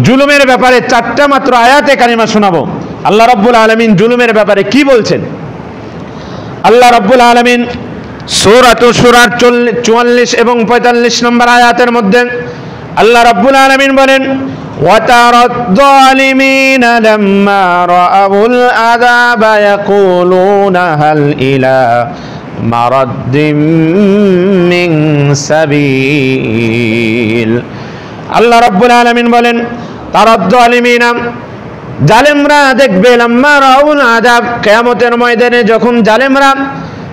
জুলুমের ব্যাপারে 4টা মাত্র আয়াতে কারিমা শোনাবো। আল্লাহ রাব্বুল আলামিন জুলুমের ব্যাপারে কি বলছেন? আল্লাহ রাব্বুল আলামিন সূরা শুরার 44 এবং 45 নম্বর আয়াতের মধ্যে আল্লাহ রাব্বুল আলামিন বলেন, وَتَرَى الظَّالِمِينَ لَمَّا رَأَوُا الْعَذَابَ يَقُولُونَ هَلْ إِلَى مَرَدٍّ مِّن سَبِيلٍ। আল্লাহ রাব্বুল আলামিন বলেন, তারা যালিমিনা, জালেমরা দেখবে, লাম্মা রাউল আযাব, কিয়ামতের ময়দানে যখন জালেমরা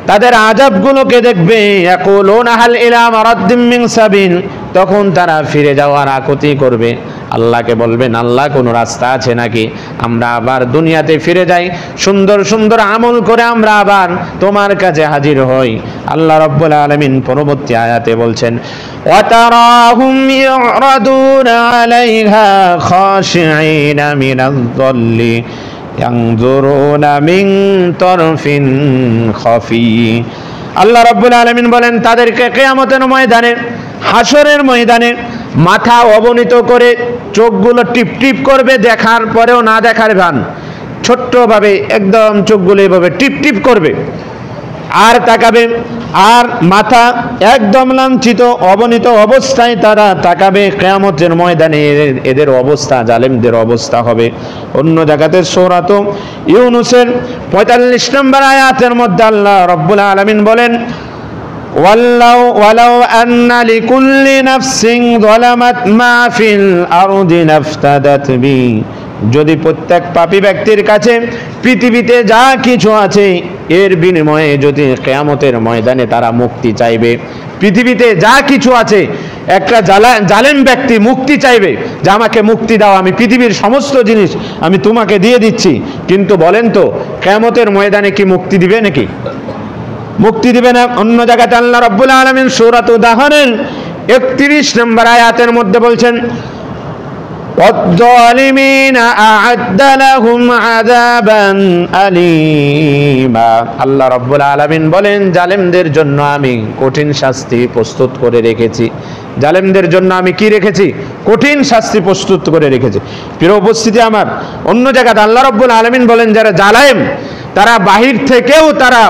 তাদের আযাবগুলোকে দেখবে, ইয়াকুলুনা হাল ইলা মারাদ্দিম মিন সাবিল, তখন তারা ফিরে যাওয়ার আকুতি করবে, আল্লাহকে বলবেন, আল্লাহ কোনো রাস্তা আছে নাকি, আমরা আবার দুনিয়াতে ফিরে যাই, সুন্দর সুন্দর আমল করে আমরা আবার তোমার কাছে হাজির হই। আল্লাহ রাব্বুল আলামিন পরবর্তী আয়াতে বলছেন, ওয়াতারাহুম ইউরাদুনা আলাইহা খাশিঈনা মিনায-যাল্লি ইয়ানজুরুনা মিন তারফিন খাফি। আল্লাহ রাব্বুল আলামিন বলেন, তাদেরকে কিয়ামতের ময়দানে, হাসরের ময়দানে মাথা অবনীত করে চোখগুলো টিপ টিপ করবে, দেখার পরেও না দেখার ভান, ছোট্টভাবে একদম চোখগুলো এভাবে টিপ টিপ করবে আর তাকাবে, আর মাথা একদম লাঞ্ছিত অবনীত অবস্থায় তারা তাকাবে। কিয়ামতের ময়দানে এদের অবস্থা, জালেমদের অবস্থা হবে। অন্য জায়গাতে সূরা ইউনূসের 45 নম্বর আয়াতের মধ্যে আল্লাহ রাব্বুল আলামিন বলেন, ওয়ালাউ আন্না লিকুল্লি নাফসিন যালামাত মা ফিল আরদি নাফতাদাত বি, যদি প্রত্যেক পাপী ব্যক্তির কাছে পৃথিবীতে যা কিছু আছে এর বিনিময়ে যদি কিয়ামতের ময়দানে তারা মুক্তি চাইবে, পৃথিবীতে যা কিছু আছে, একটা জালেম ব্যক্তি মুক্তি চাইবে যে আমাকে মুক্তি দাও, আমি পৃথিবীর সমস্ত জিনিস আমি তোমাকে দিয়ে দিচ্ছি, কিন্তু বলেন তো কিয়ামতের ময়দানে কি মুক্তি দিবে নাকি? মুক্তি দিবে না। অন্য জায়গাতে আল্লাহ রাব্বুল আলামিন সূরা দাহরের 31 নম্বর আয়াতের মধ্যে বলছেন, ওয়ায-যালিমিনা আ'আদ্দা লাহুম আযাবান আলীমা। আল্লাহ রাব্বুল আলামিন বলেন, জালেমদের জন্য আমি কঠিন শাস্তি প্রস্তুত করে রেখেছি। জালেমদের জন্য আমি কি রেখেছি? কঠিন শাস্তি প্রস্তুত করে রেখেছি। প্রিয় উপস্থিতি আমার, অন্য জায়গাতে আল্লাহ রাব্বুল আলামিন বলেন, যারা জালেম তারা বাহির থেকেও তারা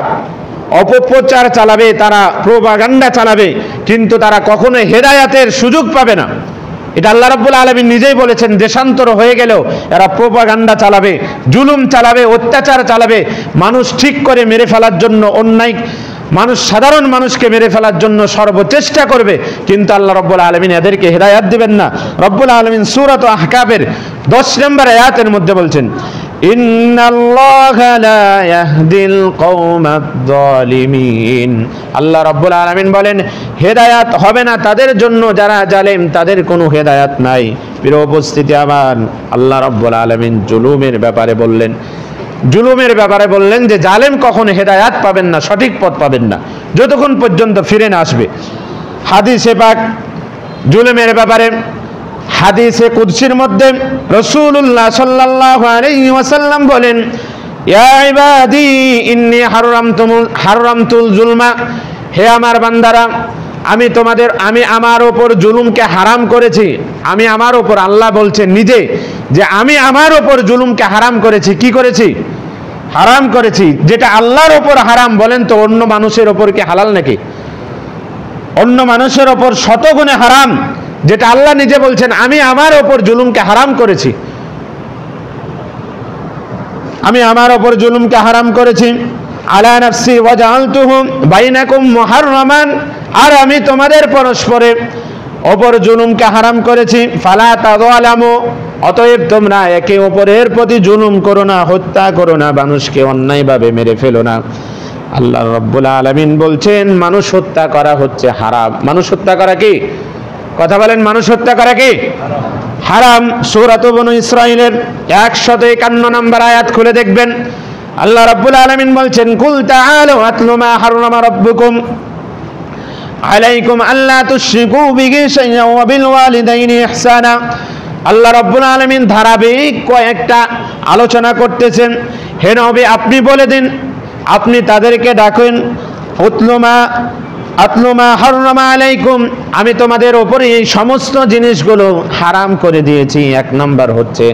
অপপ্রচার চালাবে, তারা প্রোপাগান্ডা চালাবে, কিন্তু তারা কখনো হেদায়াতের সুযোগ পাবে না। এটা আল্লাহ রাব্বুল আলামিন নিজেই বলেছেন, দেশান্তর হয়ে গেলেও এরা প্রোপাগান্ডা চালাবে, জুলুম চালাবে, অত্যাচার চালাবে, মানুষ ঠিক করে মেরে ফেলার জন্য, অন্যায় মানুষ, সাধারণ মানুষকে মেরে ফেলার জন্য সর্বচেষ্টা করবে, কিন্তু আল্লাহ রাব্বুল আলামিন এদেরকে হেদায়াত দিবেন না। রাব্বুল আলামিন সূরা আহকাফের 10 নম্বর আয়াতের মধ্যে বলছেন, ইন্নাল্লাহা লা ইয়াহদিল কওমায-যালিমিন। আল্লাহ রাব্বুল আলামিন বলেন, হেদায়াত হবে না তাদের জন্য যারা জালেম, তাদের কোনো হেদায়াত নাই। প্রিয় উপস্থিতি আমার, আল্লাহ রাব্বুল আলামিন জুলুমের ব্যাপারে বললেন, জুলুমের ব্যাপারে বললেন যে জালেম কখনো হেদায়াত পাবেন না, সঠিক পথ পাবেন না যতক্ষণ পর্যন্ত ফিরে না আসবে। হাদিসে পাক জুলুমের ব্যাপারে, হাদিসে কুদসির মধ্যে রাসূলুল্লাহ সাল্লাল্লাহু আলাইহি ওয়াসাল্লাম বলেন, ইয়া ইবাদি ইন্নী হারামতুল জুলমা, হে আমার বান্দারা, আমি আমার ওপর জুলুমকে হারাম করেছি। আমি আমার ওপর, আল্লাহ বলছেন নিজে যে আমি আমার ওপর জুলুমকে হারাম করেছি। কি করেছি? হারাম করেছি। যেটা আল্লাহর ওপর হারাম, বলেন তো অন্য মানুষের ওপর কি হালাল নাকি? অন্য মানুষের ওপর শতগুণে হারাম, যেটা আল্লাহ নিজে বলছেন আমি আমার ওপর জুলুমকে হারাম করেছি। আমি আমার ওপর জুলুমকে হারাম করেছি। আলা নাফসি ওয়া জাআলতুহু বাইনাকুম মুহাররামান, আর আমি তোমাদের পরস্পরের ওপর জুলুমকে হারাম করেছি। ফালা তাযালামু, অতএব তোমরা একে অপরের প্রতি জুলুম করো না, হত্যা করো না, মানুষকে অন্যায়ভাবে মেরে ফেলো না। আল্লাহ রাব্বুল আলামিন বলছেন মানুষ হত্যা করা হচ্ছে হারাম। মানুষ হত্যা করা কি? কথা বলেন, মানুষ হত্যা করা কি হারাম? সূরা বনু ইসরাঈলের 151 নম্বর আয়াত খুলে দেখবেন, আল্লাহ রাব্বুল আলামিন বলছেন, কুল তাআলু আতলু মা হারামা রাব্বুকুম আলাইকুম আল্লা তুশরিকু বিহি শাইআন ওয়া বিল ওয়ালিদাইনি ইহসানা। আল্লাহ রাব্বুল আলামিন ধারাবাহিক কয়েকটা আলোচনা করতেছেন। হে নবী, আপনি বলে দিন, আপনি তাদেরকে ডাকেন, উতলু মা আতলু মা হাররামা আলাইকুম, আমি তোমাদের উপরে এই সমস্ত জিনিসগুলো হারাম করে দিয়েছি। এক নাম্বার হচ্ছে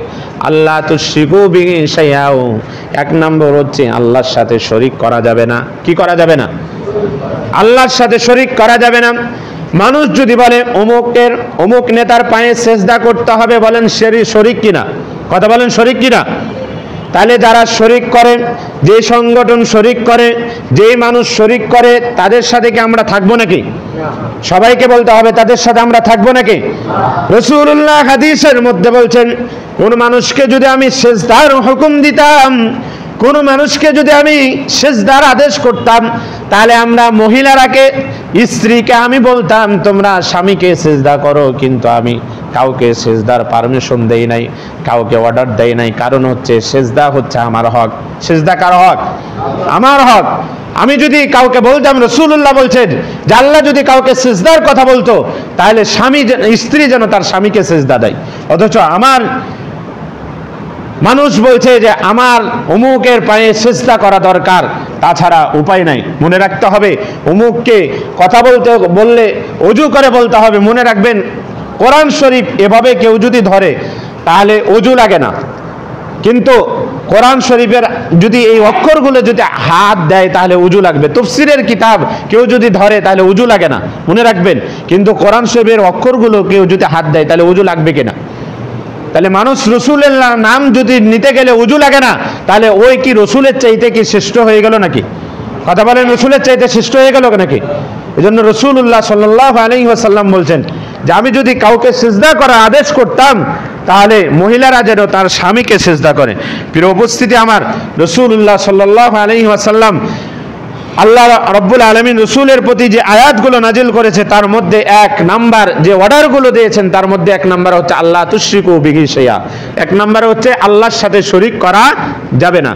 আল্লাহ তুশরিকু বিহি শাইআও, এক নাম্বার হচ্ছে আল্লাহর সাথে শরীক করা যাবে না। কি করা যাবে না? আল্লাহর সাথে শরীক করা যাবে না। মানুষ যদি বলে অমুক নেতার পায়ে সেজদা করতে হবে, বলেন শরীক কিনা? কথা বলেন, শরীক কিনা? তাহলে যারা শরীক করে, যে সংগঠন শরীক করে, যেই মানুষ শরীক করে, তাদের সাথে কি আমরা থাকবো নাকি? সবাইকে বলতে হবে তাদের সাথে আমরা থাকবো নাকি? রাসূলুল্লাহ হাদিসের মধ্যে বলছেন, কোন মানুষকে যদি আমি সেজদার হুকুম দিতাম, কোন মানুষকে যদি আমি সেজদার আদেশ করতাম, তাহলে আমরা মহিলারাকে, স্ত্রীকে আমি বলতাম তোমরা স্বামীকে সেজদা করো, কিন্তু আমি কাউকে সেজদার পারমিশন দেই নাই, কাউকে অর্ডার দেই নাই। কারণ হচ্ছে সেজদা হচ্ছে আমার হক। সেজদা কার হক? আমার হক। আমি যদি কাউকে বলতাম, রাসূলুল্লাহ বলছেন যে আল্লাহ যদি কাউকে সেজদার কথা বলতো, তাহলে স্ত্রী যেন তার স্বামীকে সেজদা দেয়। অথচ আমার মানুষ বলছে যে আমার অমুকের পায়ে সেজদা করা দরকার, তাছাড়া উপায় নাই। মনে রাখতে হবে, অমুককে কথা বললে ওযু করে বলতে হবে। মনে রাখবেন, কোরআন শরীফ এভাবে কেউ যদি ধরে তাহলে ওযু লাগে না, কিন্তু কোরআন শরীফের যদি এই অক্ষরগুলো যদি হাত দেয় তাহলে উজু লাগবে। তাফসীরের কিতাব কেউ যদি ধরে তাহলে উজু লাগে না, মনে রাখবেন। কিন্তু কোরআন শরীফের অক্ষরগুলো কেউ যদি হাত দেয় তাহলে উজু লাগবে কিনা? তাহলে মানুষ রসুলের নাম যদি নিতে গেলে উজু লাগে না, তাহলে ওই কি রসুলের চাইতে কি শ্রেষ্ঠ হয়ে গেল নাকি? কথা বলেন, রসুলের চাইতে শ্রেষ্ঠ হয়ে গেল নাকি? এই জন্য রাসূলুল্লাহ সাল্লাল্লাহু আলাইহি ওয়াসাল্লাম বলছেন যে আমি যদি কাউকে সিজদা করার আদেশ করতাম, তাহলে মহিলারা যেন তার স্বামীকে সিজদা করে। প্রিয় উপস্থিতি আমার, রাসূলুল্লাহ সাল্লাল্লাহু আলাইহি ওয়াসাল্লাম আল্লাহ রাব্বুল আলামিন রসুলের প্রতি যে আয়াতগুলো নাজিল করেছে, তার মধ্যে এক নাম্বার যে অর্ডারগুলো দিয়েছেন, তার মধ্যে এক নাম্বার হচ্ছে আল্লাহ তুশরিকু বিহি শাইআ। এক নাম্বার হচ্ছে আল্লাহর সাথে শরীক করা যাবে না।